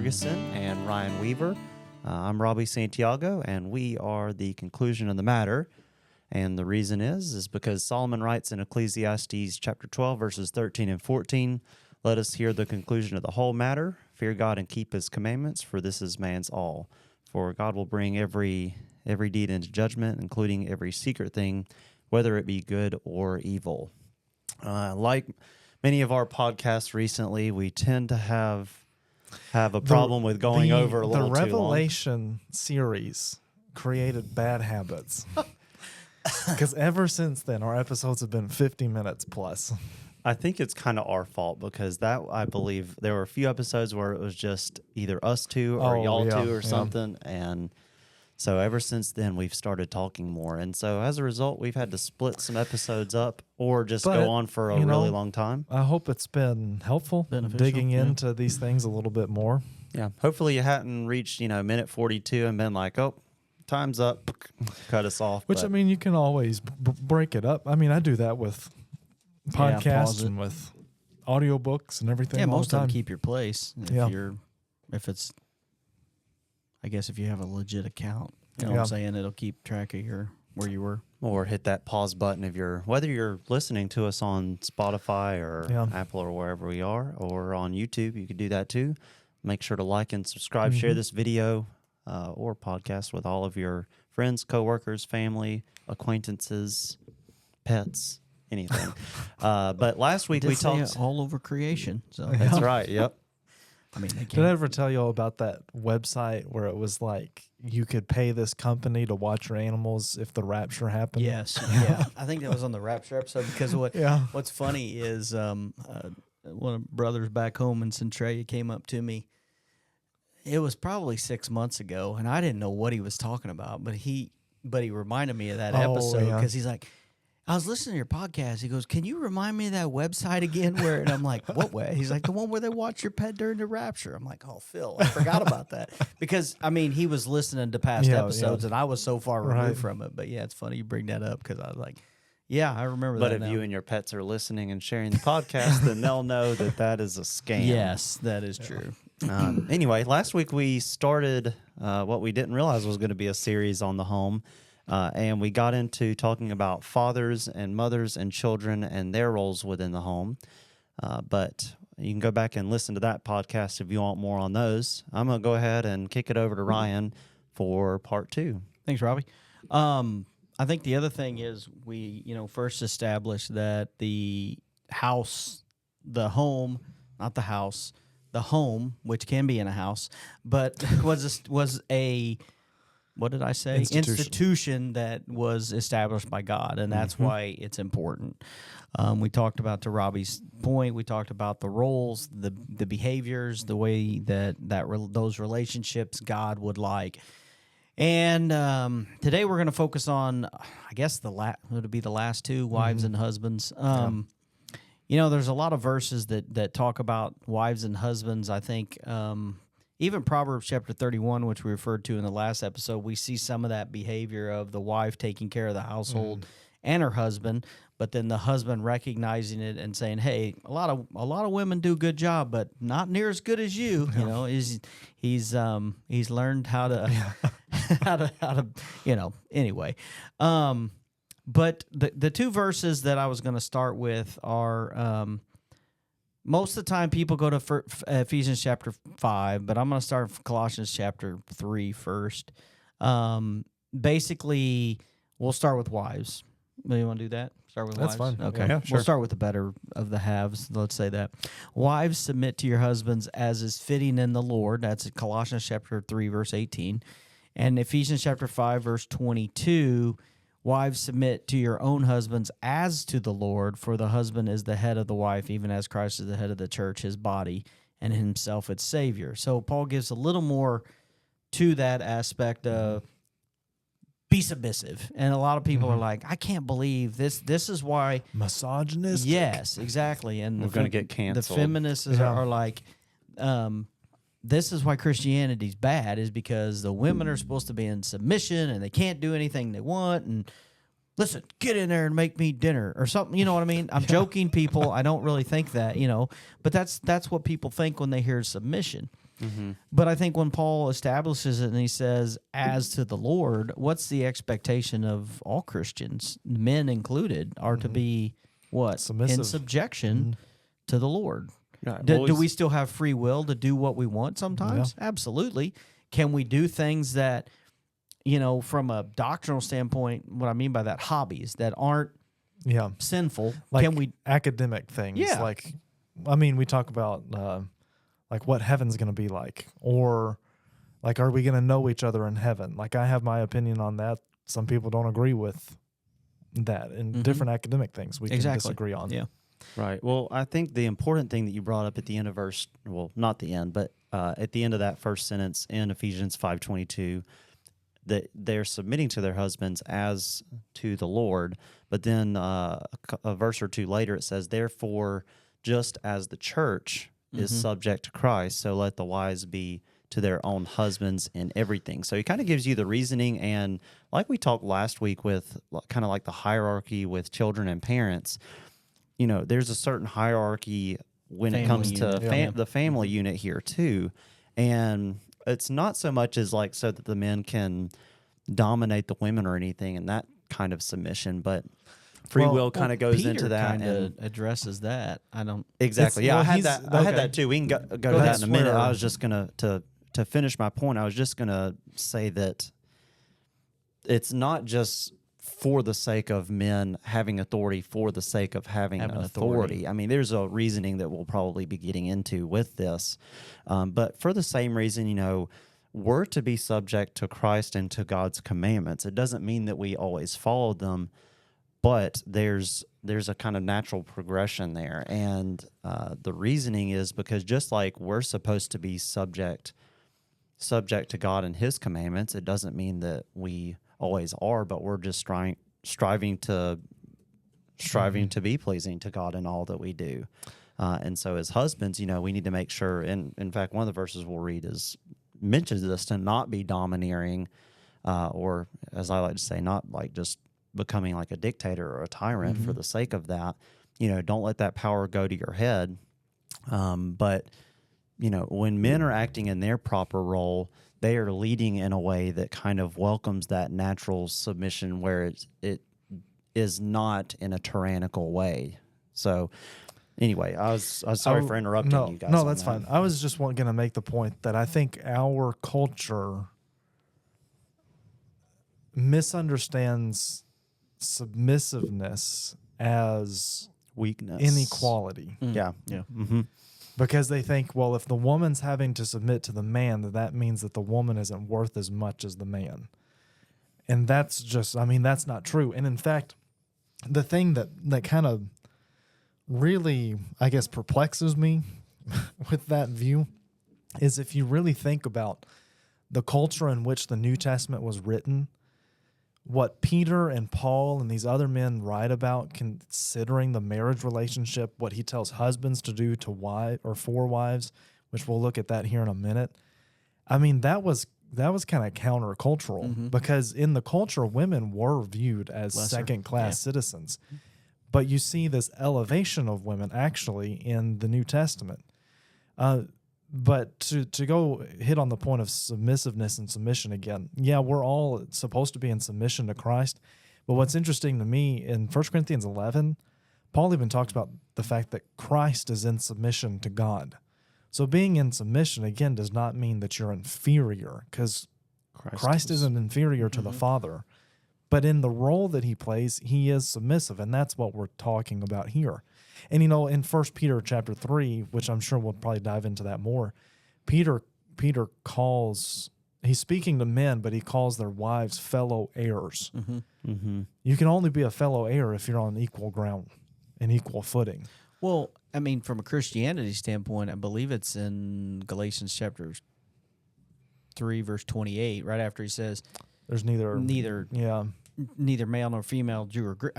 Ferguson and Ryan Weaver. I'm Robbie Santiago, and we are the conclusion of the matter. And the reason is because Solomon writes in Ecclesiastes chapter 12, verses 13 and 14, "Let us hear the conclusion of the whole matter. Fear God and keep his commandments, for this is man's all. For God will bring every deed into judgment, including every secret thing, whether it be good or evil." Like many of our podcasts recently, we tend to have a problem with going over a little too long. The Revelation series created bad habits. Because ever since then, our episodes have been 50 minutes plus. I think it's kind of our fault because I believe there were a few episodes where it was just either us two or y'all two or something. And so ever since then, we've started talking more. And so as a result, we've had to split some episodes up or just go on for a really long time. I hope it's been helpful, digging into these things a little bit more. Yeah. Hopefully you hadn't reached, minute 42 and been like, oh, time's up, cut us off. Which, I mean, you can always break it up. I mean, I do that with podcasts and with audiobooks and everything. Yeah, all most the time. of them keep your place. If it's, I guess if you have a legit account, you know what I'm saying, it'll keep track of where you were. Or hit that pause button whether you're listening to us on Spotify or Apple or wherever we are, or on YouTube, you could do that too. Make sure to like and subscribe, share this video or podcast with all of your friends, coworkers, family, acquaintances, pets, anything. But last week we talked all over creation. So that's right. Yep. I mean, did I ever tell you all about that website where it was like you could pay this company to watch your animals if the rapture happened? Yes. Yeah. I think that was on the rapture episode because what's funny is one of brothers back home in Centralia came up to me. It was probably 6 months ago, and I didn't know what he was talking about, but he reminded me of that episode because he's like, I was listening to your podcast. He goes, "Can you remind me of that website again?" And I'm like, "What way?" He's like, "The one where they watch your pet during the rapture." I'm like, "Oh, Phil, I forgot about that." Because, I mean, he was listening to past episodes, and I was so far removed from it. But, yeah, it's funny you bring that up because I was like, yeah, I remember that. But if you and your pets are listening and sharing the podcast, then they'll know that is a scam. Yes, that is true. Anyway, last week we started what we didn't realize was going to be a series on the home. And we got into talking about fathers and mothers and children and their roles within the home. But you can go back and listen to that podcast if you want more on those. I'm going to go ahead and kick it over to Ryan for part 2. Thanks, Robbie. I think the other thing is we, first established that the house, the home, not the house, the home, which can be in a house, but was a what did I say? Institution that was established by God, and that's why it's important. We talked about, to Robbie's point, we talked about the roles, the behaviors, the way that those relationships God would like. And today we're going to focus on, I guess, it'll be the last two, wives and husbands. There's a lot of verses that talk about wives and husbands. I think even Proverbs chapter 31, which we referred to in the last episode, we see some of that behavior of the wife taking care of the household and her husband, but then the husband recognizing it and saying, "Hey, a lot of women do a good job, but not near as good as you." He's learned how to anyway. But the two verses that I was going to start with are most of the time people go to Ephesians chapter 5, but I'm going to start with Colossians chapter 3 first. Basically, we'll start with wives. You want to do that? Start with wives? That's fine. Okay. Yeah, sure. We'll start with the better of the halves. Let's say that. Wives, submit to your husbands as is fitting in the Lord. That's Colossians chapter 3, verse 18. And Ephesians chapter 5, verse 22, wives, submit to your own husbands as to the Lord, for the husband is the head of the wife, even as Christ is the head of the church, his body, and himself its Savior. So Paul gives a little more to that aspect of be submissive. And a lot of people are like, I can't believe this. This is why. Misogynistic. Yes, exactly. And we're going to get canceled. The feminists are like, this is why Christianity's bad, is because the women are supposed to be in submission and they can't do anything they want. And listen, get in there and make me dinner or something. You know what I mean? I'm joking, people. I don't really think that, but that's what people think when they hear submission. But I think when Paul establishes it and he says, as to the Lord, what's the expectation of all Christians, men included, are to be what? Submissive. In subjection to the Lord. Right. Do we still have free will to do what we want sometimes? Absolutely. Can we do things that, from a doctrinal standpoint, what I mean by that, hobbies that aren't sinful? Like Can we academic things? Yeah. Like, I mean, we talk about like what heaven's going to be like, or like, are we going to know each other in heaven? Like, I have my opinion on that. Some people don't agree with that, and different academic things we can disagree on. Yeah. Right. Well, I think the important thing that you brought up at the end of verse, well, not the end, but at the end of that first sentence in Ephesians 5:22, that they're submitting to their husbands as to the Lord. But then a verse or two later, it says, therefore, just as the church is subject to Christ, so let the wives be to their own husbands in everything. So he kind of gives you the reasoning, and like we talked last week with kind of like the hierarchy with children and parents, there's a certain hierarchy when it comes to the family unit here too. And it's not so much as like so that the men can dominate the women or anything and that kind of submission, but free will kind of goes Peter into that and addresses that. I don't exactly. Yeah, I had that too. We can go to that in a minute. I was just gonna to finish my point. I was just gonna say that it's not just for the sake of men having authority for the sake of having authority. I mean, there's a reasoning that we'll probably be getting into with this. But for the same reason, we're to be subject to Christ and to God's commandments. It doesn't mean that we always follow them, but there's a kind of natural progression there. And the reasoning is because just like we're supposed to be subject to God and his commandments, it doesn't mean that we always are, but we're just striving to be pleasing to God in all that we do. And so as husbands, we need to make sure, and in fact, one of the verses we'll read mentions this, to not be domineering, or as I like to say, not like just becoming like a dictator or a tyrant for the sake of that. Don't let that power go to your head. But when men are acting in their proper role, they are leading in a way that kind of welcomes that natural submission where it is not in a tyrannical way. So anyway, I was sorry for interrupting you guys. No, that's fine. I was just going to make the point that I think our culture misunderstands submissiveness as weakness, inequality. Yeah. Mm-hmm. Because they think, well, if the woman's having to submit to the man, that means that the woman isn't worth as much as the man. And that's just, that's not true. And in fact, the thing that kind of really, I guess, perplexes me with that view is if you really think about the culture in which the New Testament was written, what Peter and Paul and these other men write about considering the marriage relationship, what he tells husbands to do to wife or for wives, which we'll look at that here in a minute. That was kind of countercultural because in the culture, women were viewed as second-class citizens. But you see this elevation of women actually in the New Testament. But to go hit on the point of submissiveness and submission again, we're all supposed to be in submission to Christ. But what's interesting to me, in 1 Corinthians 11, Paul even talks about the fact that Christ is in submission to God. So being in submission, again, does not mean that you're inferior, because Christ isn't inferior to the Father. But in the role that he plays, he is submissive, and that's what we're talking about here. And, in 1 Peter chapter 3, which I'm sure we'll probably dive into that more, Peter calls, he's speaking to men, but he calls their wives fellow heirs. You can only be a fellow heir if you're on equal ground and equal footing. Well, from a Christianity standpoint, I believe it's in Galatians chapter 3, verse 28, right after he says, there's neither male nor female, Jew or Greek.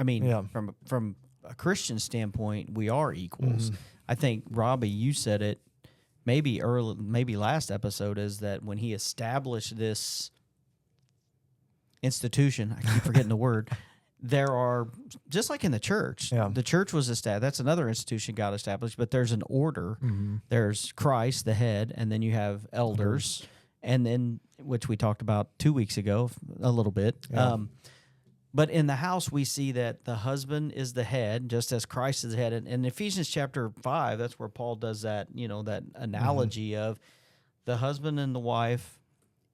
From a Christian standpoint, we are equals. I think, Robbie, you said it maybe last episode, is that when he established this institution, I keep forgetting the word, there are, just like in the church, Yeah. the church was established. That's another institution God established, but there's an order. There's Christ, the head, and then you have elders, and then, which we talked about 2 weeks ago a little bit. Yeah. But in the house, we see that the husband is the head, just as Christ is the head. And in Ephesians chapter 5, that's where Paul does that, that analogy of the husband and the wife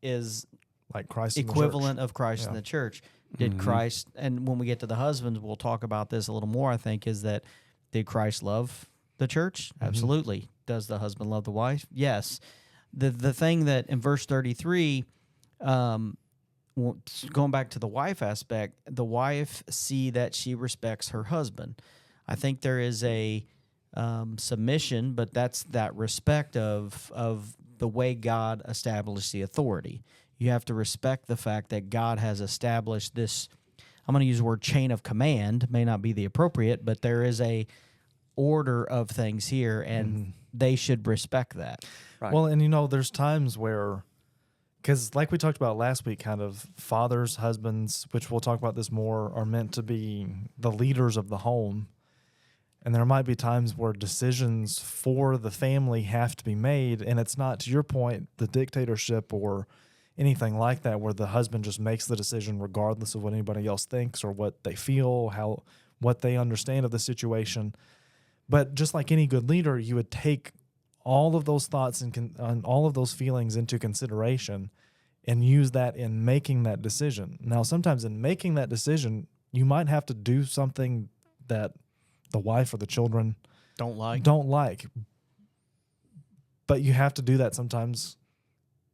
is Like Christ in the church. equivalent of Christ in the church. Did Christ, and when we get to the husbands, we'll talk about this a little more, I think, is that did Christ love the church? Absolutely. Does the husband love the wife? Yes. The thing that in verse 33, going back to the wife aspect, the wife see that she respects her husband. I think there is a submission, but that's that respect of the way God established the authority. You have to respect the fact that God has established this, I'm going to use the word chain of command, may not be the appropriate, but there is a order of things here, and they should respect that. Right. Well, and there's times where, because like we talked about last week, kind of fathers, husbands, which we'll talk about this more, are meant to be the leaders of the home. And there might be times where decisions for the family have to be made, and it's not, to your point, the dictatorship or anything like that, where the husband just makes the decision regardless of what anybody else thinks or what they feel, what they understand of the situation. But just like any good leader, you would take all of those thoughts and all of those feelings into consideration and use that in making that decision. Now, sometimes in making that decision, you might have to do something that the wife or the children Don't like. But you have to do that sometimes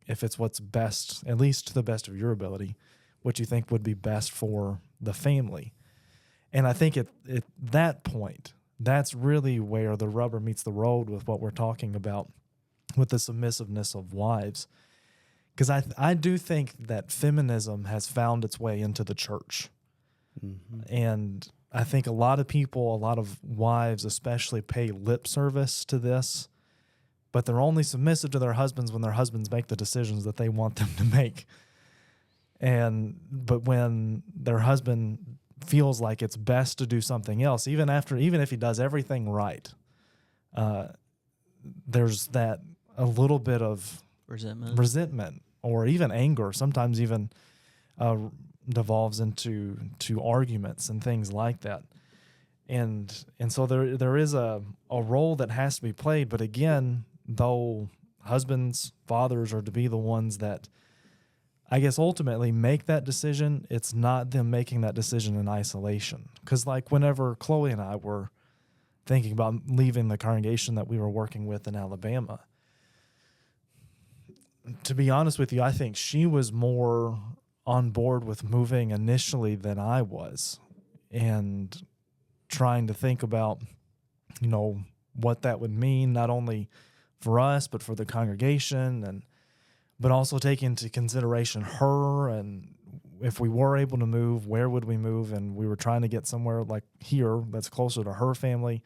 if it's what's best, at least to the best of your ability, what you think would be best for the family. And I think at that point, that's really where the rubber meets the road with what we're talking about with the submissiveness of wives. Because I do think that feminism has found its way into the church. And I think a lot of people, a lot of wives especially, pay lip service to this, but they're only submissive to their husbands when their husbands make the decisions that they want them to make. But when their husband feels like it's best to do something else, even if he does everything right, there's that a little bit of resentment or even anger, sometimes even devolves into arguments and things like that. And so there is a role that has to be played. But again, though husbands, fathers are to be the ones that, I guess, ultimately make that decision, it's not them making that decision in isolation. Because like whenever Chloe and I were thinking about leaving the congregation that we were working with in Alabama, to be honest with you, I think she was more on board with moving initially than I was, and trying to think about, what that would mean, not only for us, but for the congregation, but also take into consideration her, and if we were able to move, where would we move? And we were trying to get somewhere like here that's closer to her family.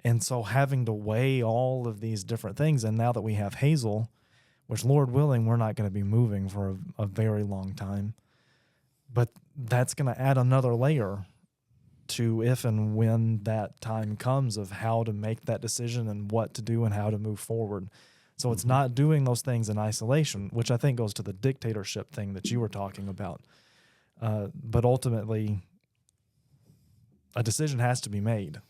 And so having to weigh all of these different things, and now that we have Hazel, which Lord willing, we're not going to be moving for a very long time, but that's going to add another layer to if and when that time comes of how to make that decision and what to do and how to move forward. So it's not doing those things in isolation, which I think goes to the dictatorship thing that you were talking about. But ultimately, a decision has to be made.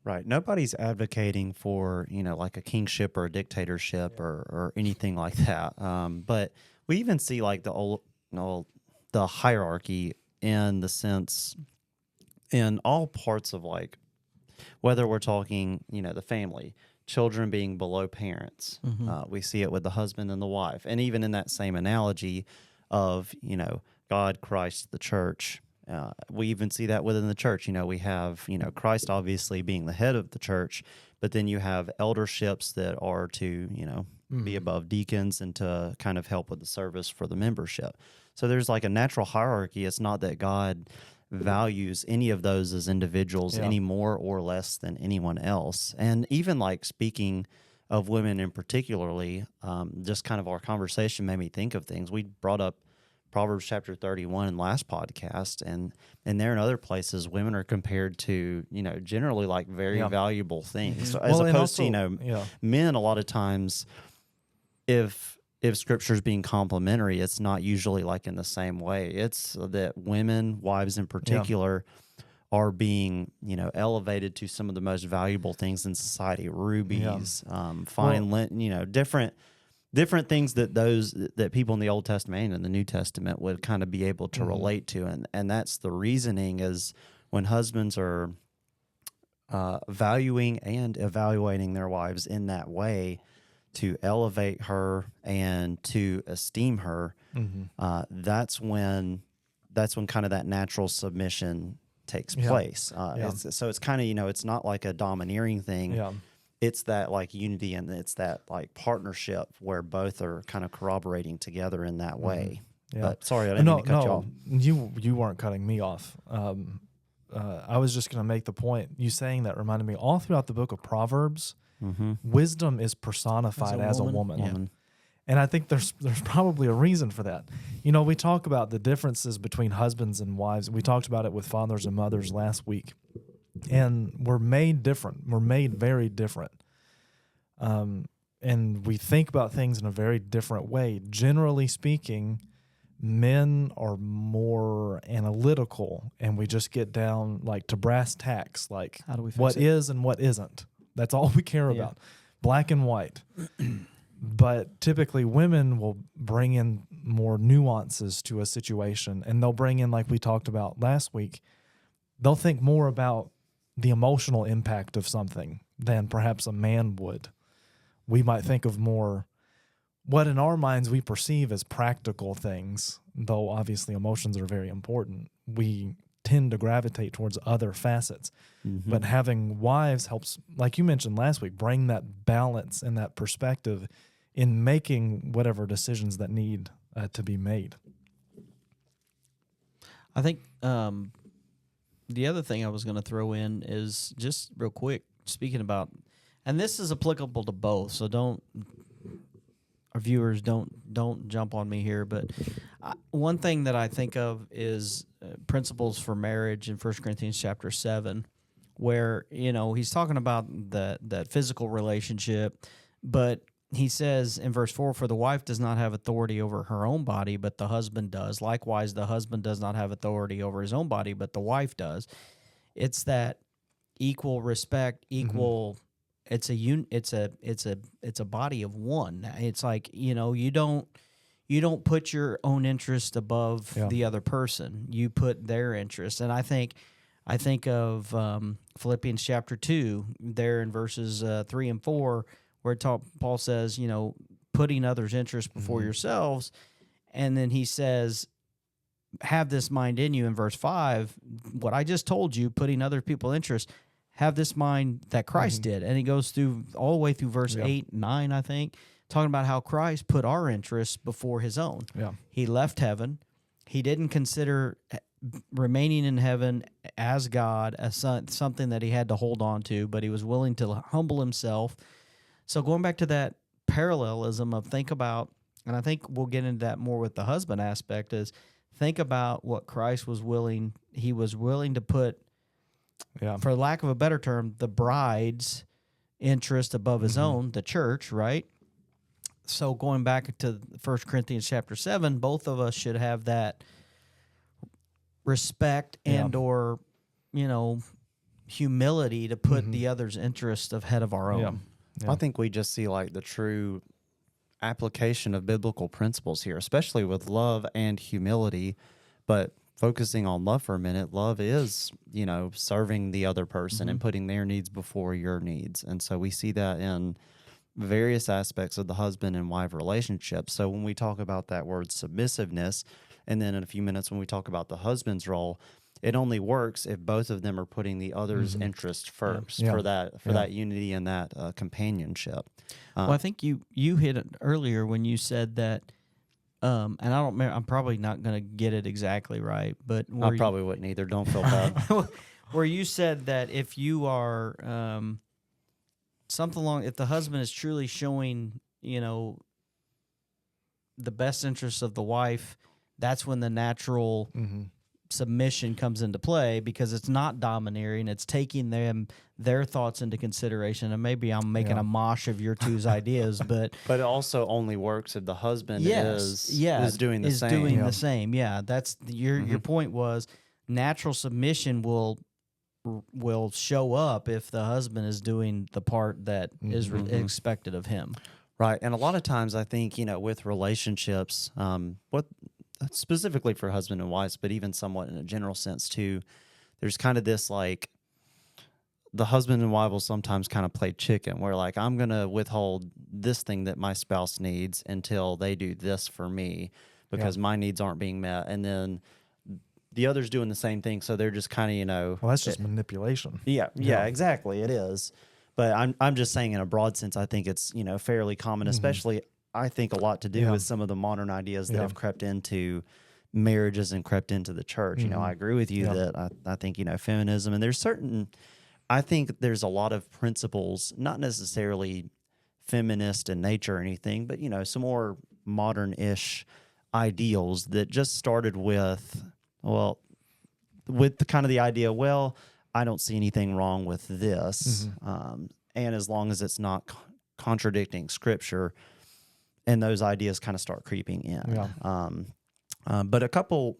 Right. Nobody's advocating for, like a kingship or a dictatorship or anything like that. But we even see like the hierarchy in the sense in all parts of like, whether we're talking, the family, children being below parents. We see it with the husband and the wife. And even in that same analogy of, God, Christ, the church, we even see that within the church. We have, Christ obviously being the head of the church, but then you have elderships that are to, be above deacons and to kind of help with the service for the membership. So there's like a natural hierarchy. It's not that God values any of those as individuals any more or less than anyone else. And even like speaking of women in particularly, just kind of our conversation made me think of things. We brought up Proverbs chapter 31 in last podcast, and there and other places, women are compared to, generally like very valuable things. So as Well, and opposed also- to, men a lot of times, if scripture is being complimentary, it's not usually like in the same way. It's that women, wives in particular, are being, elevated to some of the most valuable things in society, rubies, fine lint, different things that people in the Old Testament and in the New Testament would kind of be able to relate to. And that's the reasoning is when husbands are valuing and evaluating their wives in that way to elevate her and to esteem her, that's when kind of that natural submission takes place. It's kind of, it's not like a domineering thing. Yeah. It's that like unity and it's that like partnership where both are kind of corroborating together in that way. Yeah. But sorry, I didn't mean to cut you off. You weren't cutting me off. I was just going to make the point. You saying that reminded me all throughout the book of Proverbs, wisdom is personified as a woman. Yeah. And I think there's probably a reason for that. We talk about the differences between husbands and wives. We talked about it with fathers and mothers last week. And we're made different. We're made very different. And we think about things in a very different way. Generally speaking, men are more analytical, and we just get down like to brass tacks, like How do we fix what it? is and what isn't. That's all we care about, black and white. But typically women will bring in more nuances to a situation, and they'll bring in, like we talked about last week, they'll think more about the emotional impact of something than perhaps a man would. We might think of more what in our minds we perceive as practical things, though obviously emotions are very important. We tend to gravitate towards other facets. But having wives helps, like you mentioned last week, bring that balance and that perspective in making whatever decisions that need to be made. I think the other thing I was going to throw in is just real quick, speaking about, and this is applicable to both, so our viewers don't jump on me here, but one thing that I think of is principles for marriage in 1 Corinthians chapter 7, where, he's talking about that physical relationship, but he says in verse 4, for the wife does not have authority over her own body, but the husband does. Likewise, the husband does not have authority over his own body, but the wife does. It's that equal respect, equal. It's a body of one. It's like, you don't put your own interest above the other person. You put their interest. And I think of Philippians chapter 2 there in verses 3 and 4, where Paul says, putting others' interest before yourselves. And then he says, have this mind in you in verse 5, what I just told you, putting other people's interest, have this mind that Christ did. And he goes through all the way through verse 8, 9, I think, talking about how Christ put our interests before his own. Yeah. He left heaven. He didn't consider remaining in heaven as God, as something that he had to hold on to, but he was willing to humble himself. So going back to that parallelism of think about, and I think we'll get into that more with the husband aspect, is think about what Christ was willing. He was willing to put, for lack of a better term, the bride's interest above his own, the church, right? So going back to 1 Corinthians chapter 7, both of us should have that respect and or, humility to put the other's interest ahead of our own. I think we just see like the true application of biblical principles here, especially with love and humility. But focusing on love for a minute, love is, serving the other person and putting their needs before your needs. And so we see that in various aspects of the husband and wife relationship. So when we talk about that word submissiveness, and then in a few minutes when we talk about the husband's role, it only works if both of them are putting the other's interest first for that unity and that companionship. Well, I think you hit it earlier when you said that, and I don't remember, I'm probably not going to get it exactly right, but I probably wouldn't either. Don't feel bad. Where you said that if you are something along, if the husband is truly showing, the best interests of the wife, that's when the natural submission comes into play, because it's not domineering, it's taking their thoughts into consideration. And maybe I'm making a mosh of your two's ideas, but it also only works if the husband is doing the same. The same. Yeah, that's your point was natural submission will show up if the husband is doing the part that is expected of him. Right. And a lot of times I think, with relationships, what specifically for husband and wives, but even somewhat in a general sense too, there's kind of this like the husband and wife will sometimes kind of play chicken where like, I'm going to withhold this thing that my spouse needs until they do this for me because my needs aren't being met. And then the other's doing the same thing. So they're just kind of, well, that's just manipulation. Yeah, exactly. It is. But I'm just saying in a broad sense, I think it's, fairly common, especially I think a lot to do with some of the modern ideas that have crept into marriages and crept into the church. I agree with you that I think, feminism, and I think there's a lot of principles, not necessarily feminist in nature or anything, but, some more modern-ish ideals that just started with the kind of the idea, I don't see anything wrong with this. And as long as it's not contradicting scripture, and those ideas kind of start creeping in. But a couple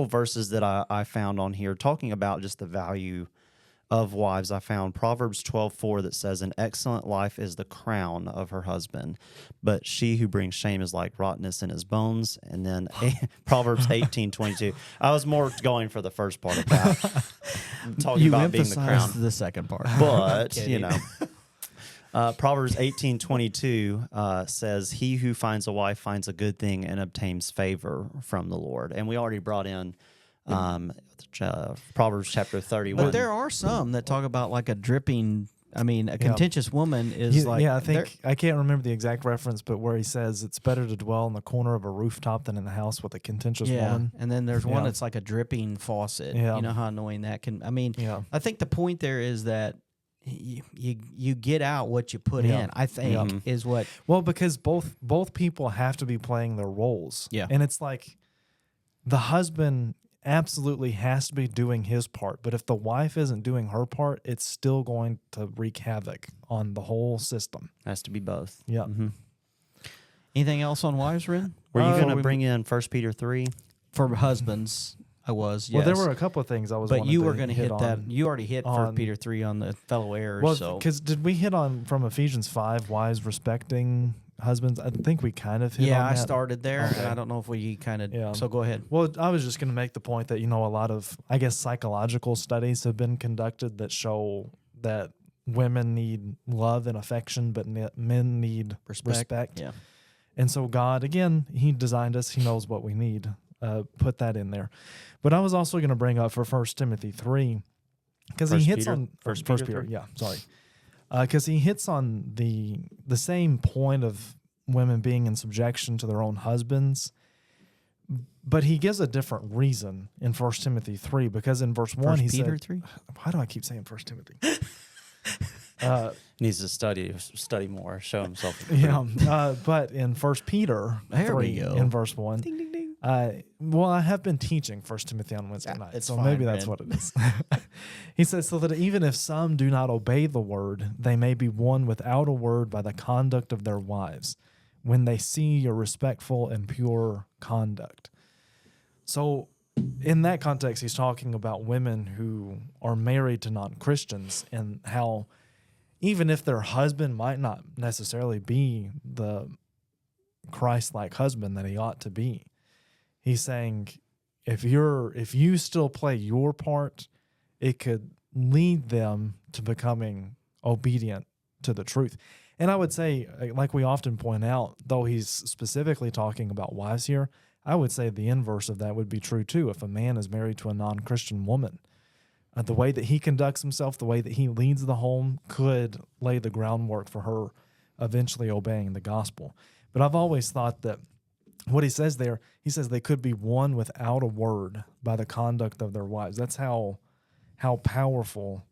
verses that I found on here talking about just the value of wives. I found Proverbs 12:4 that says, an excellent wife is the crown of her husband, but she who brings shame is like rottenness in his bones. And then Proverbs 18:22. I was more going for the first part of that, talking about being the crown. The second part. But, Proverbs 18:22 says, he who finds a wife finds a good thing and obtains favor from the Lord. And we already brought in Proverbs chapter 31. But there are some that talk about like a dripping, a contentious woman is I think, I can't remember the exact reference, but where he says it's better to dwell in the corner of a rooftop than in the house with a contentious woman. And then there's one that's like a dripping faucet. Yeah. You know how annoying that can, I think the point there is that you get out what you put in, I think, is what. Well, because both people have to be playing their roles. Yeah. And it's like the husband absolutely has to be doing his part, but if the wife isn't doing her part, it's still going to wreak havoc on the whole system. Has to be both. Yeah. Anything else on wives, Ren? Were you going to bring in 1 Peter 3? For husbands, I was, yes. Well, there were a couple of things I was but you were going to hit that. on. You already hit 1 Peter 3 on the fellow heirs. Well, because did we hit on from Ephesians 5, wives respecting husbands? I think we kind of hit on that. I started there, and I don't know if we kind of... So go ahead. Well, I was just going to make the point that, a lot of, I guess, psychological studies have been conducted that show that women need love and affection, but men need respect. Yeah. And so God, again, he designed us. He knows what we need. Put that in there. But I was also going to bring up for 1 Timothy 3, because he hits on... 1 Peter, yeah, sorry. Because he hits on the same point of women being in subjection to their own husbands, but he gives a different reason in 1 Timothy 3, because in verse 1 he Peter said... 3? Why do I keep saying 1 Timothy? Needs to study more, show himself. But in 1 Peter 3, in verse 1... Ding, ding, ding. Well, I have been teaching 1 Timothy on Wednesday night, so maybe that's what it is. He says, so that even if some do not obey the word, they may be won without a word by the conduct of their wives, when they see your respectful and pure conduct. So in that context, he's talking about women who are married to non-Christians, and how even if their husband might not necessarily be the Christ-like husband that he ought to be, he's saying if you still play your part, it could lead them to becoming obedient to the truth. And I would say, like we often point out, though he's specifically talking about wives here, I would say the inverse of that would be true too. If a man is married to a non-Christian woman, the way that he conducts himself, the way that he leads the home could lay the groundwork for her eventually obeying the gospel. But I've always thought that what he says there, he says they could be won without a word by the conduct of their wives. That's how powerful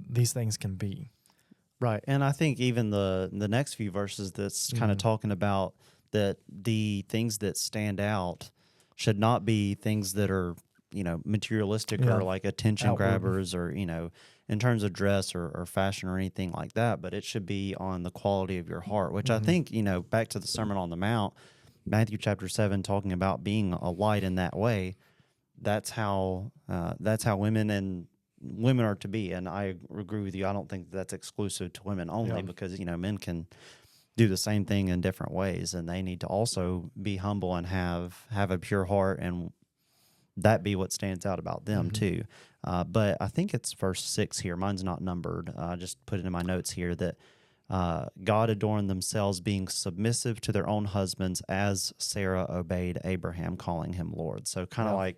these things can be. Right. And I think even the next few verses that's kind of talking about that the things that stand out should not be things that are, materialistic Yeah. or like attention Outward. grabbers or, in terms of dress or fashion or anything like that, but it should be on the quality of your heart, which I think, back to the Sermon on the Mount, Matthew chapter 7, talking about being a light in that way. That's how women are to be. And I agree with you. I don't think that's exclusive to women only Yeah. because, men can do the same thing in different ways, and they need to also be humble and have a pure heart, and that be what stands out about them too. But I think it's verse 6 here. Mine's not numbered. I just put it in my notes here that God adorned themselves being submissive to their own husbands as Sarah obeyed Abraham, calling him Lord. So kind of like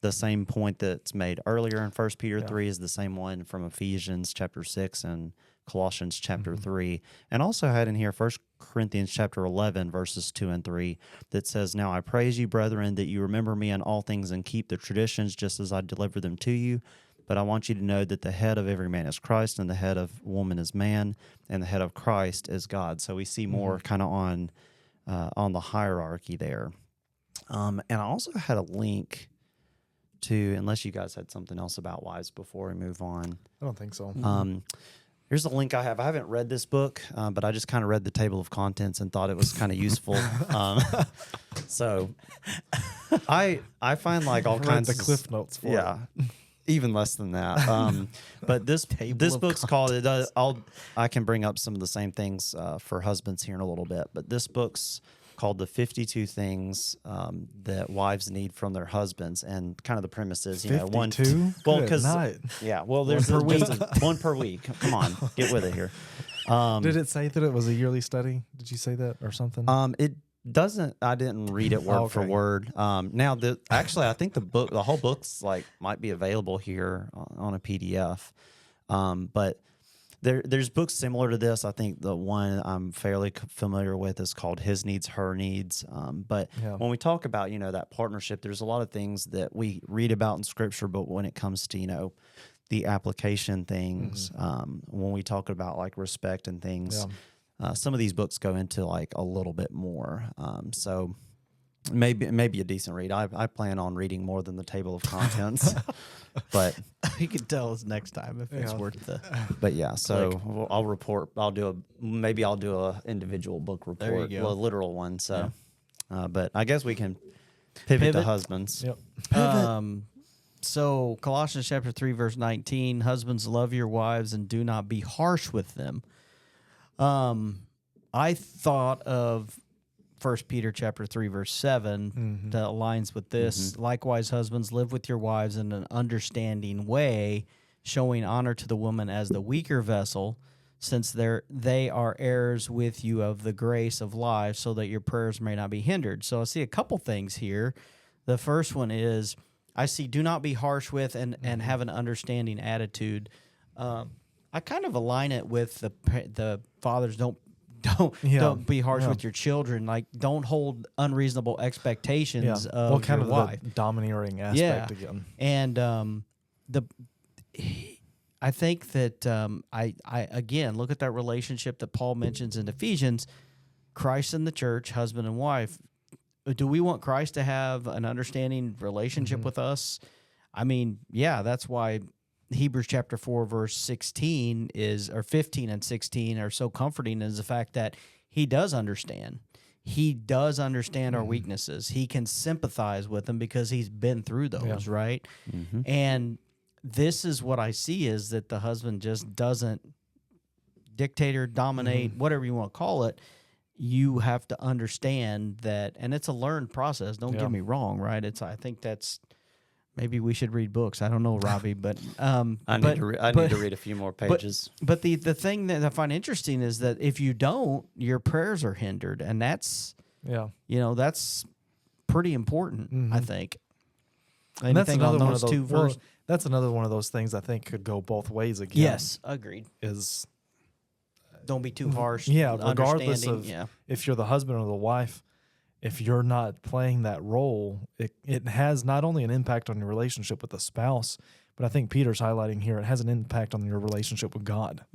the same point that's made earlier in 1 Peter 3 is the same one from Ephesians chapter 6 and Colossians chapter 3, and also had in here 1 Corinthians chapter 11, verses 2 and 3, that says, "Now I praise you, brethren, that you remember me in all things and keep the traditions just as I delivered them to you. But I want you to know that the head of every man is Christ, and the head of woman is man, and the head of Christ is God." So we see more kind of on the hierarchy there. And I also had a link to, unless you guys had something else about wives before we move on. I don't think so. Here's a link I have. I haven't read this book, but I just kind of read the table of contents and thought it was kind of useful. So I find like all Read kinds the of cliff notes for yeah, even less than that. But this book's called. I can bring up some of the same things for husbands here in a little bit. But this book's called "The 52 Things That Wives Need from Their Husbands," and kind of the premise is, 52? Well, Good because night. there's per week. one per week. Come on, get with it here. Did it say that it was a yearly study? Did you say that or something? It doesn't. I didn't read it word for Okay. word. Now, actually, I think the whole book's might be available here on a PDF. But there's books similar to this. I think the one I'm fairly familiar with is called "His Needs, Her Needs." But when we talk about that partnership, there's a lot of things that we read about in Scripture. But when it comes to the application things, when we talk about like respect and things. Some of these books go into like a little bit more. So maybe a decent read. I plan on reading more than the table of contents, but You can tell us next time if it's worth the. but yeah. So I'll report. I'll do a individual book report, There you go. a literal one. So, but I guess we can pivot to Pivot? husbands. Yep. So Colossians chapter 3, verse 19, husbands, love your wives and do not be harsh with them. I thought of 1 Peter chapter 3, verse 7 that aligns with this. Likewise, husbands, live with your wives in an understanding way, showing honor to the woman as the weaker vessel, since they are heirs with you of the grace of life, so that your prayers may not be hindered. So I see a couple things here. The first one is, I see do not be harsh with and have an understanding attitude. I kind of align it with the fathers don't be harsh with your children. Like, don't hold unreasonable expectations of kind your of wife. the domineering aspect again. And I think that I again look at that relationship that Paul mentions in Ephesians, Christ and the church, husband and wife. Do we want Christ to have an understanding relationship with us? I mean, yeah, that's why Hebrews chapter 4, verse 16 or 15 and 16 are so comforting, is the fact that he does understand. He does understand our weaknesses. He can sympathize with them because he's been through those, right? And this is what I see, is that the husband just doesn't dictate or dominate, whatever you want to call it. You have to understand that, and it's a learned process. Don't get me wrong, right? I think that's, maybe we should read books. I don't know, Robbie, but I need to read a few more pages. But the thing that I find interesting is that if you don't, your prayers are hindered, and that's that's pretty important. I think. And that's another one of those. two Well, verses? that's another one of those things I think could go both ways again. Yes, agreed. Is Don't be too harsh. regardless of understanding, if you're the husband or the wife, if you're not playing that role, it has not only an impact on your relationship with the spouse, but I think Peter's highlighting here, it has an impact on your relationship with God.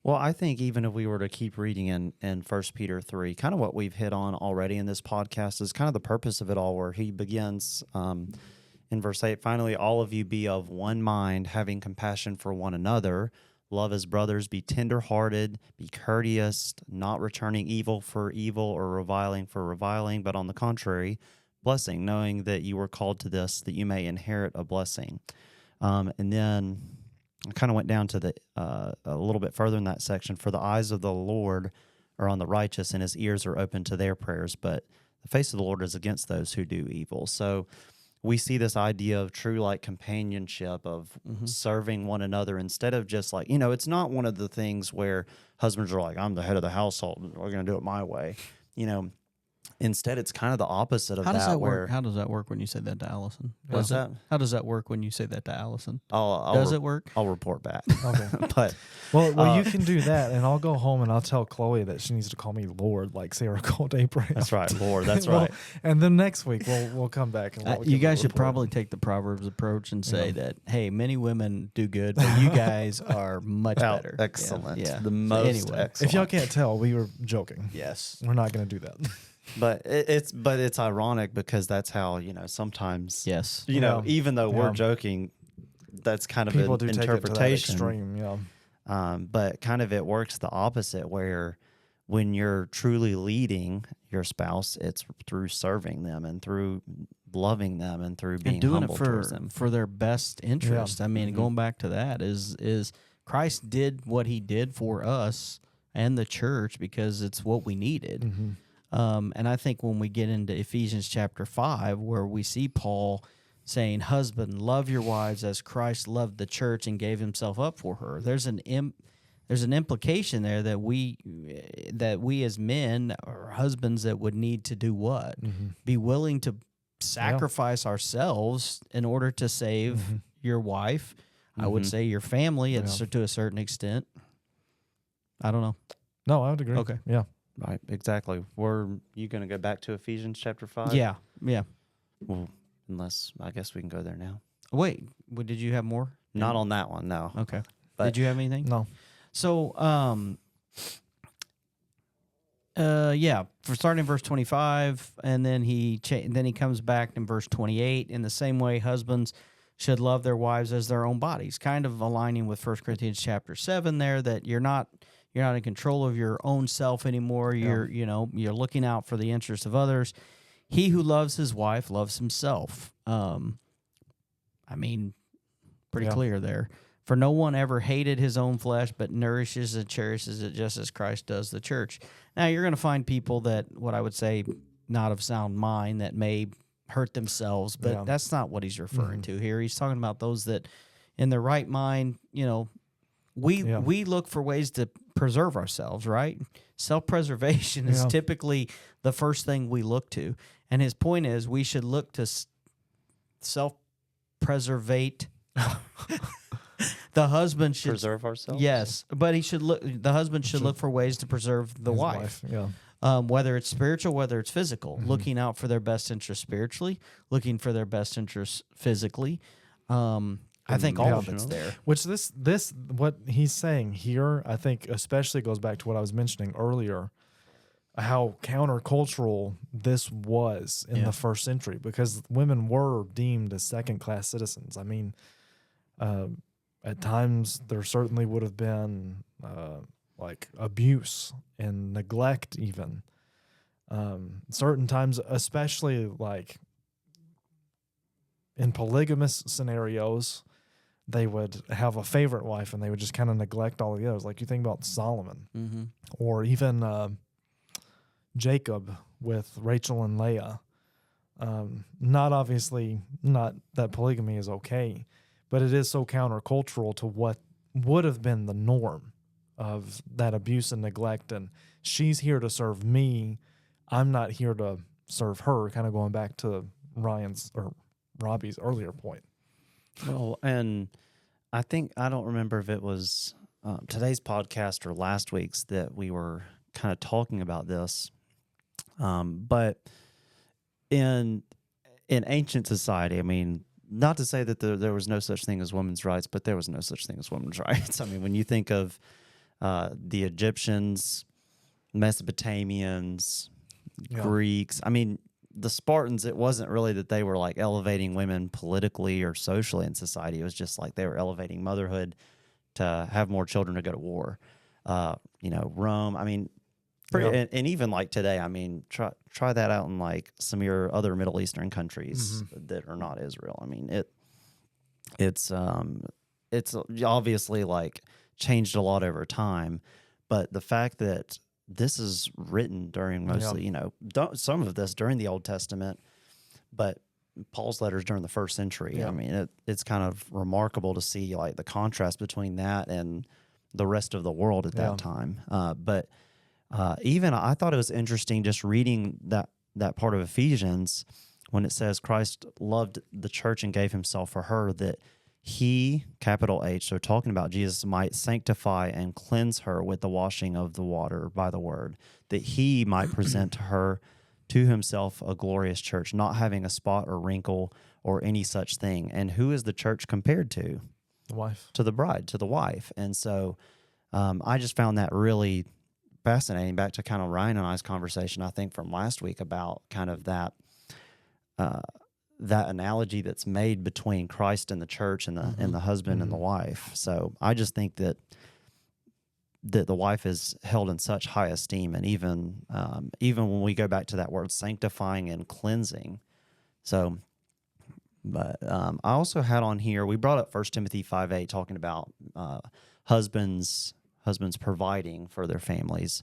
Well, I think even if we were to keep reading in 1 Peter 3, kind of what we've hit on already in this podcast is kind of the purpose of it all, where he begins in verse 8, finally, all of you be of one mind, having compassion for one another, love as brothers, be tenderhearted, be courteous, not returning evil for evil or reviling for reviling, but on the contrary, blessing, knowing that you were called to this, that you may inherit a blessing. And then I kind of went down to a little bit further in that section. For the eyes of the Lord are on the righteous, and his ears are open to their prayers, but the face of the Lord is against those who do evil. So we see this idea of true like companionship, of serving one another, instead of just like, it's not one of the things where husbands are like, I'm the head of the household, we're going to do it my way. Instead, it's kind of the opposite of How does that where, work? How does that work when you say that to Allison? What's that? How does that work when you say that to Allison? Does it work? I'll report back. Okay. But Well, you can do that, and I'll go home and I'll tell Chloe that she needs to call me Lord, like Sarah called Abraham. that's right, Lord. That's Well, right. And then next week we'll come back and we'll You give guys a should report. probably take the Proverbs approach and say that, hey, many women do good, but you guys are much better. Excellent. Yeah. The most Anyway. excellent. If y'all can't tell, we were joking. Yes. We're not going to do that. But it's ironic because that's how, sometimes, Yes. Yeah. even though we're Yeah. joking, that's kind of People an do take it to that interpretation. extreme. Yeah. But kind of it works the opposite, where when you're truly leading your spouse, it's through serving them and through loving them and through being And doing humble it towards them. for their best interest. I mean, going back to that is Christ did what he did for us and the church because it's what we needed. Mm-hmm. And I think when we get into Ephesians chapter 5, where we see Paul saying, husband, love your wives as Christ loved the church and gave himself up for her. There's an implication there that we as men or husbands that would need to do what? Mm-hmm. Be willing to sacrifice ourselves in order to save your wife. I would say your family to a certain extent. I don't know. No, I would agree. Okay. Yeah. Right, exactly. Were you going to go back to Ephesians chapter 5? Yeah. Well, unless, I guess we can go there now. Wait, did you have more? Not on that one, no. Okay. But- Did you have anything? No. So, for starting in verse 25, and then he comes back in verse 28. In the same way, husbands should love their wives as their own bodies, kind of aligning with 1 Corinthians chapter 7 there, that you're not in control of your own self anymore. You're looking out for the interests of others. He who loves his wife loves himself. Pretty clear there. For no one ever hated his own flesh, but nourishes and cherishes it just as Christ does the church. Now, you're going to find people that, what I would say, not of sound mind, that may hurt themselves, but that's not what he's referring to here. He's talking about those that, in their right mind, we look for ways to preserve ourselves, right? Self-preservation is typically the first thing we look to. And his point is we should look to self-preservate. The husband should preserve ourselves. Yes, but the husband should look for ways to preserve the His wife. Yeah. Whether it's spiritual, whether it's physical, looking out for their best interest spiritually, looking for their best interest physically. I think all of it's there. Which this what he's saying here, I think especially goes back to what I was mentioning earlier, how countercultural this was in the first century, because women were deemed as second-class citizens. I mean, at times there certainly would have been like abuse and neglect even. Certain times, especially like in polygamous scenarios, they would have a favorite wife and they would just kind of neglect all the others. Like you think about Solomon or even Jacob with Rachel and Leah. Not that polygamy is okay, but it is so countercultural to what would have been the norm of that abuse and neglect. And she's here to serve me. I'm not here to serve her, kind of going back to Robbie's earlier point. Well, and I don't remember if it was today's podcast or last week's that we were kind of talking about this. But in ancient society, I mean, not to say that there was no such thing as women's rights, but there was no such thing as women's rights. I mean, when you think of the Egyptians, Mesopotamians, Yeah. Greeks. I mean, the Spartans, it wasn't really that they were like elevating women politically or socially in society. It was just like they were elevating motherhood to have more children to go to war. Rome. I mean, and even like today, I mean, try that out in like some of your other Middle Eastern countries that are not Israel. I mean, it's obviously like changed a lot over time, but the fact that this is written during mostly, some of this during the Old Testament, but Paul's letters during the first century. Yeah. I mean, it's kind of remarkable to see like the contrast between that and the rest of the world at that time. But even I thought it was interesting just reading that part of Ephesians when it says Christ loved the church and gave himself for her, that he, capital H, so talking about Jesus, might sanctify and cleanse her with the washing of the water by the word, that he might present to her to himself a glorious church, not having a spot or wrinkle or any such thing. And who is the church compared to? The wife. To the bride, to the wife. And so I just found that really fascinating, back to kind of Ryan and I's conversation, I think, from last week about kind of that analogy that's made between Christ and the church and the husband and the wife. So I just think that the wife is held in such high esteem, and even when we go back to that word sanctifying and cleansing. So, but I also had on here, we brought up 1 Timothy 5:8, talking about husbands providing for their families.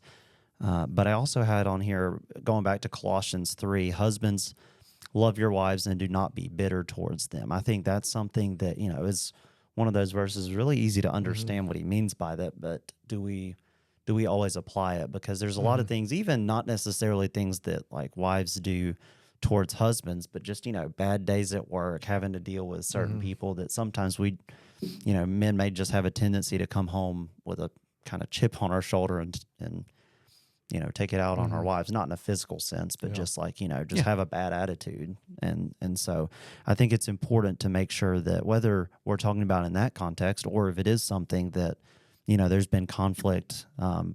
But I also had on here, going back to Colossians 3, husbands, love your wives and do not be bitter towards them. I think that's something that, is one of those verses, really easy to understand what he means by that, but do we always apply it? Because there's a lot of things, even not necessarily things that like wives do towards husbands, but just, bad days at work, having to deal with certain people that sometimes men may just have a tendency to come home with a kind of chip on our shoulder and take it out on our wives, not in a physical sense, but just like, have a bad attitude. And so I think it's important to make sure that whether we're talking about in that context, or if it is something that, there's been conflict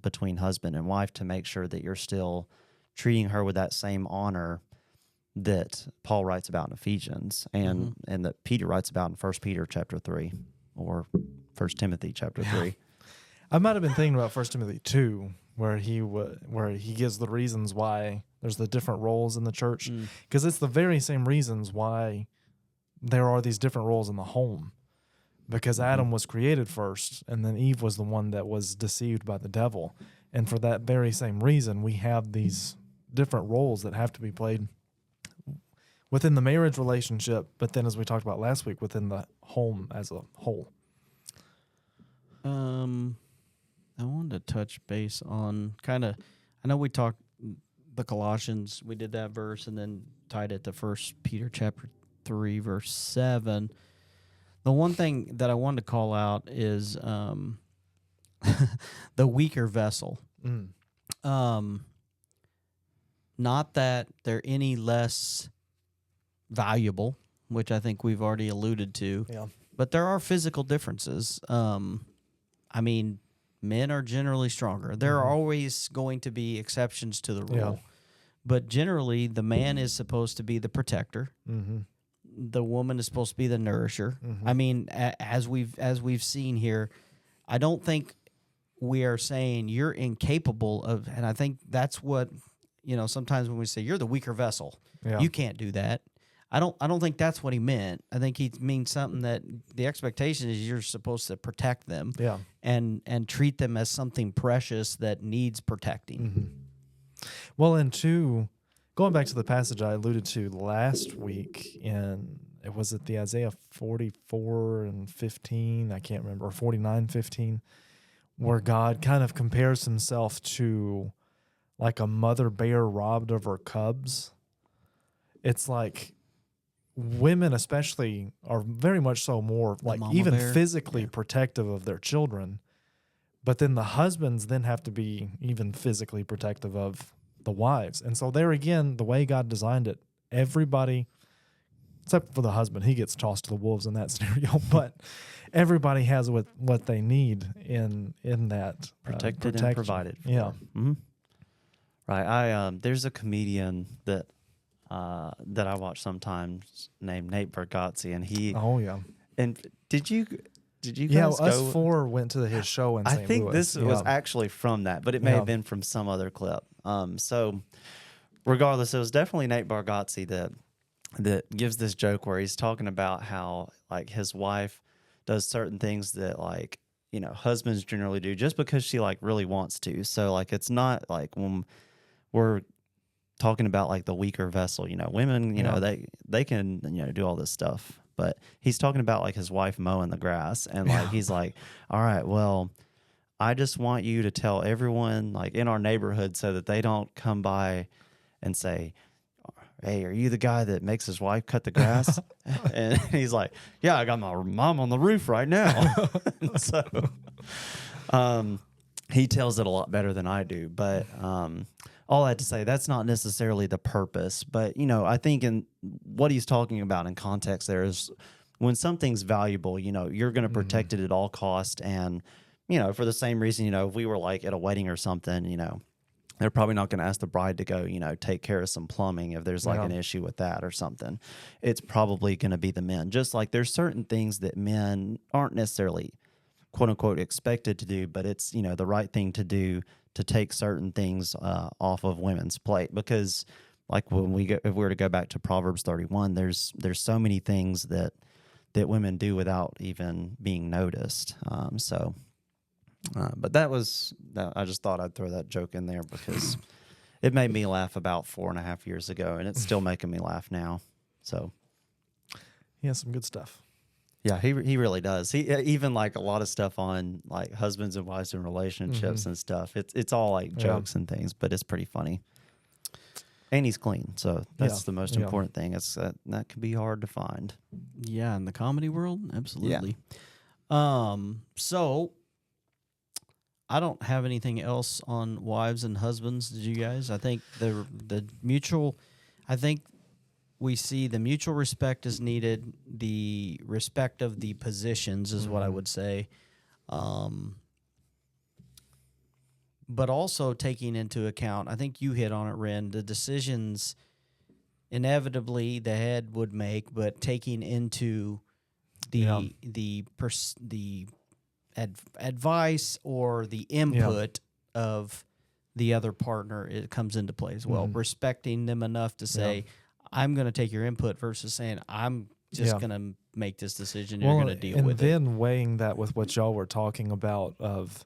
between husband and wife, to make sure that you're still treating her with that same honor that Paul writes about in Ephesians and that Peter writes about in 1 Peter chapter 3 or 1 Timothy chapter 3. I might have been thinking about 1 Timothy 2, where he gives the reasons why there's the different roles in the church, because it's the very same reasons why there are these different roles in the home, because Adam was created first, and then Eve was the one that was deceived by the devil, and for that very same reason, we have these different roles that have to be played within the marriage relationship, but then, as we talked about last week, within the home as a whole. I wanted to touch base on I know we talked the Colossians, we did that verse and then tied it to 1 Peter chapter 3, verse 7. The one thing that I wanted to call out is the weaker vessel. Not that they're any less valuable, which I think we've already alluded to, but there are physical differences. I mean, men are generally stronger. There are always going to be exceptions to the rule. But generally, the man is supposed to be the protector. The woman is supposed to be the nourisher. I mean, as we've seen here, I don't think we are saying you're incapable of, and I think that's what, sometimes when we say you're the weaker vessel, you can't do that. I don't think that's what he meant. I think he means something that the expectation is you're supposed to protect them, and treat them as something precious that needs protecting. Well, and two, going back to the passage I alluded to last week, was it the Isaiah 44:15? I can't remember, or 49:15, where God kind of compares himself to like a mother bear robbed of her cubs. It's like, women especially are very much so more like even bear. physically protective of their children, but then the husbands then have to be even physically protective of the wives. And so there again, the way God designed it, everybody except for the husband. He gets tossed to the wolves in that scenario. But everybody has what they need in that Protected and protection. provided for. Yeah. Mm-hmm. Right. There's a comedian that I watch sometimes named Nate Bargatze, and he. Oh yeah. And did you Yeah, guys us go? four went to his show in I St. think Louis. this was Yeah. actually from that, but it may Yeah. have been from some other clip. So regardless, it was definitely Nate Bargatze that gives this joke where he's talking about how like his wife does certain things that like, you know, husbands generally do just because she like really wants to. So like it's not like when we're talking about like the weaker vessel, you know, women, you know, they can, you know, do all this stuff. But he's talking about like his wife mowing the grass, and like he's like, all right, well, I just want you to tell everyone like in our neighborhood so that they don't come by and say, hey, are you the guy that makes his wife cut the grass? And he's like, yeah, I got my mom on the roof right now. So he tells it a lot better than I do. But all I had to say, that's not necessarily the purpose. But, you know, I think in what he's talking about in context there is when something's valuable, you know, you're going to protect it at all cost. And, you know, for the same reason, you know, if we were like at a wedding or something, you know, they're probably not going to ask the bride to go, you know, take care of some plumbing if there's like an issue with that or something. It's probably going to be the men. Just like there's certain things that men aren't necessarily, quote unquote, expected to do, but it's, you know, the right thing to do to take certain things off of women's plate. Because like when if we were to go back to Proverbs 31, there's so many things that women do without even being noticed. But I just thought I'd throw that joke in there because it made me laugh about 4.5 years ago, and it's still making me laugh now. So He has some good stuff. yeah, he really does. He even like a lot of stuff on like husbands and wives and relationships and stuff. It's all like jokes and things, but it's pretty funny. And he's clean, so that's the most important thing. It's that can be hard to find. Yeah, in the comedy world, absolutely. So I don't have anything else on wives and husbands. Did you guys? I think the mutual. I think we see the mutual respect is needed. The respect of the positions is what I would say. But also taking into account, I think you hit on it, Ren, the decisions inevitably the head would make, but taking into the advice or the input of the other partner, it comes into play as well. Respecting them enough to say, I'm going to take your input versus saying, I'm just going to make this decision. You're going to deal with it. And then weighing that with what y'all were talking about of,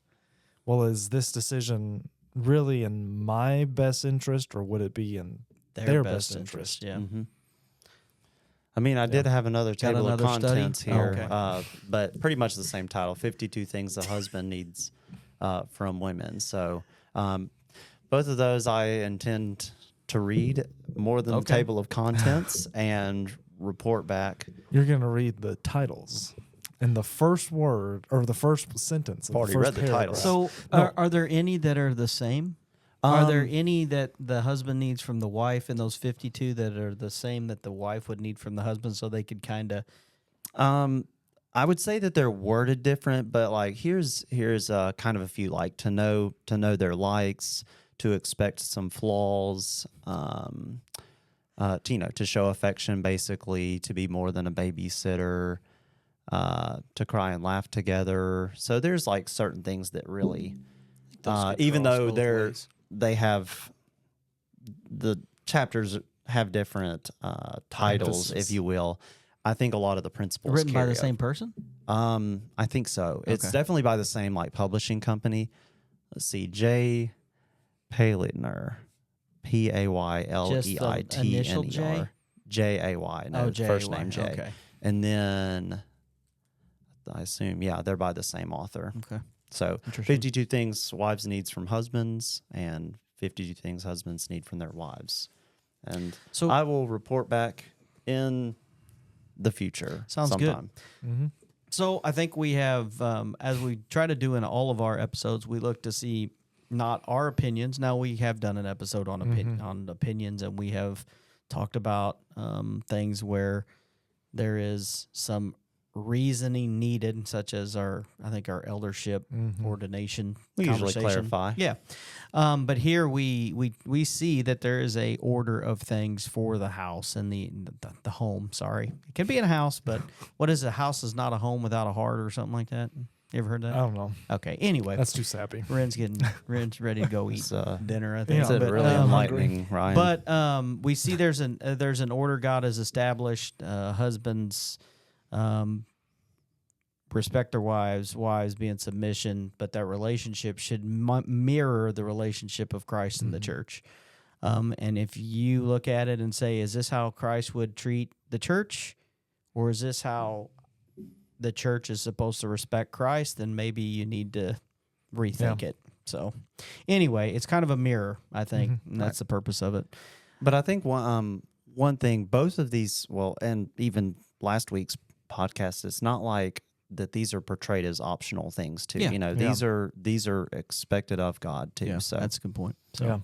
well, is this decision really in my best interest or would it be in their best interest? Yeah. Mm-hmm. I mean, I did have another table of contents here, but pretty much the same title, 52 Things a Husband Needs from Women. So both of those I intend to read more than the table of contents and report back. You're going to read the titles and the first word or the first sentence. Of Already the first read the paragraph. title. So are there any that are the same? Are there any that the husband needs from the wife and those 52 that are the same that the wife would need from the husband so they could kind of... I would say that they're worded different, but like here's kind of a few, like to know their likes, to expect some flaws, to show affection, basically, to be more than a babysitter, to cry and laugh together. So there's like certain things that really, even though they have the chapters have different titles, if you will. I think a lot of the principles written by the carry same over. person? I think so. It's definitely by the same like publishing company. Let's see, Jay Paylitner, Payleitner, Jay. No, first name Jay. Okay. And then I assume, they're by the same author. Okay. So 52 things wives needs from husbands and 52 things husbands need from their wives. And so I will report back in the future. Sounds sometime. good. Mm-hmm. So I think we have, as we try to do in all of our episodes, we look to see not our opinions. Now we have done an episode on opinions, and we have talked about things where there is some reasoning needed, such as our eldership ordination. We usually conversation. clarify. Yeah, but here we see that there is a order of things for the house and the home. Sorry, it could be in a house, but what is a house is not a home without a heart or something like that. You ever heard that? I don't know. Okay. Anyway, That's too sappy. Ren's ready to go eat dinner. I think. Yeah, It's But, really enlightening, Ryan. but we see there's an order God has established. Husbands respect their wives be in submission, but that relationship should mirror the relationship of Christ and the church. And if you look at it and say, is this how Christ would treat the church, or is this how the church is supposed to respect Christ, then maybe you need to rethink it. So anyway, it's kind of a mirror, I think, and that's the purpose of it. But I think one thing, both of these, well, and even last week's podcast, it's not like that these are portrayed as optional things too. Yeah. You know, these are expected of God too. Yeah, So that's a good point. So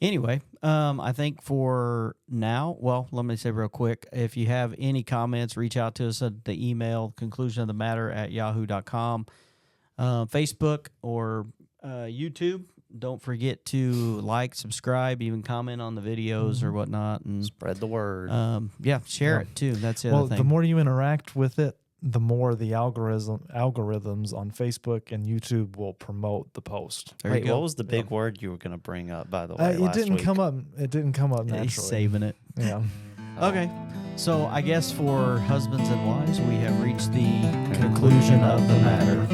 anyway, I think for now, well, let me say real quick, if you have any comments, reach out to us at the email conclusionofthematter@yahoo.com, Facebook or YouTube. Don't forget to like, subscribe, even comment on the videos or whatnot, and spread the word. share it too. That's the Well, other thing. the more you interact with it, the more the algorithms on Facebook and YouTube will promote the post. There Wait, you go. what was the big word you were going to bring up, by the way, It last didn't week? come up. It didn't come up Yeah, naturally. he's saving it. Yeah. Okay, so I guess for husbands and wives, we have reached the conclusion of the matter.